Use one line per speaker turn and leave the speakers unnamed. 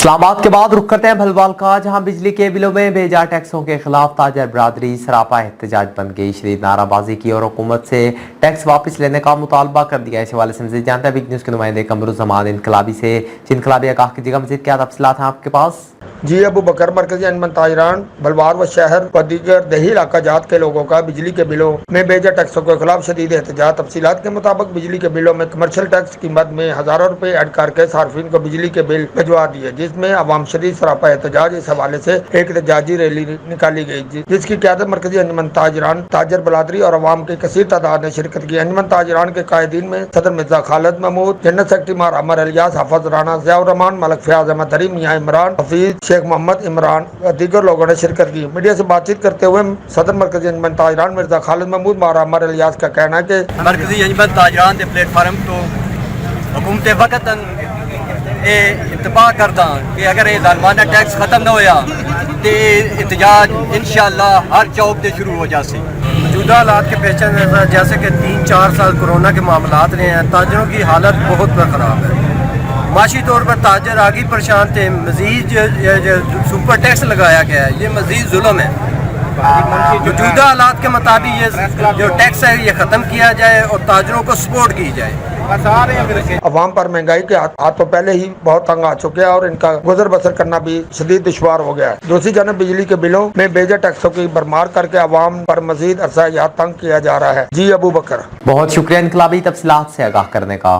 इस्लामाबाद के बाद रुख करते हैं भलवाल का, जहां बिजली के बिलों में बेजा टैक्सों के खिलाफ ताजर बरादरी सरापा एहतजाज बन गई। शदीद नाराबाजी की और हुकूमत से टैक्स वापस लेने का मुतालबा कर दिया। इस हवाले से मज़ीद जानते हैं बिग न्यूज़ के नुमाइंदे कमरुज़्ज़मान इनकलाबी से। इनकलाबी आगाह कीजिएगा, मज़ीद क्या तफसीलात हैं आपके पास?
जी अबू बकर मरकजी अंजमन ताजरान बलवार व शहर व दीगर दही इलाका जात के लोगों का बिजली के बिलों में बेजा टैक्सों के खिलाफ शदीद एहतजाज। तफसीलात के मुताबिक बिजली के बिलों में कमर्शियल टैक्स की मद में हज़ारों रुपए ऐड करके सार्फिन को बिजली के बिल भिजवा दिए, जिसमें अवाम शदीद सरापा एहतजाज। इस हवाले से एक एहतजाजी रैली निकाली गई, जिसकी क़यादत मरकजी अंजमन ताजरान ताजर बलादरी और अवाम की कसीर तादाद ने शिरकत की। अंजमन ताजरान के कायदीन में सदर मिर्जा खालिद महमूद, जनरल सेक्रेटरी मार अमर इलियास, हाफिज राना, ज़ियाउर रहमान, मलक फयाज अहमद तरीम, मियां इमरान, हफीज, शेख मोहम्मद इमरान व दीगर लोगों ने शिरकत की। मीडिया से बातचीत करते हुए सदर मरकजी अंजमन ताजरान मिर्जा खालिद महमूद मार अमर इलियास का कहना है कि
मरकजी अंजमन ताजरान के प्लेटफार्म तो हुकूमत वक़्तन इत्तफाक करदा कि अगर ये ज़ालिमाना टैक्स खत्म न होया तो एहतजाज इंशाअल्लाह हर चौक से शुरू हो जासी।
मौजूदा हालात के पेश नज़र जैसे कि 3-4 साल कोरोना के मामलात रहे हैं, ताजरों की हालत बहुत ख़राब है। माशी तौर पर ताजर आगे परेशान थे। मज़ीद जो सुपर टैक्स लगाया गया है, ये मज़ीद जुल्म है। मौजूदा हालात के मुताबिक ये जो टैक्स है ये ख़त्म किया जाए और ताजरों को सपोर्ट की जाए।
अवाम पर महंगाई के हाथ तो पहले ही बहुत तंग आ चुके हैं और इनका गुजर बसर करना भी शदीद दुश्वार हो गया है। दूसरी जानब बिजली के बिलों में बेजा टैक्सों की भरमार करके अवाम पर मजीद अरसा तंग किया जा रहा है। जी अबू बकर,
बहुत शुक्रिया इनकलाबी तफसीलात से आगाह करने का।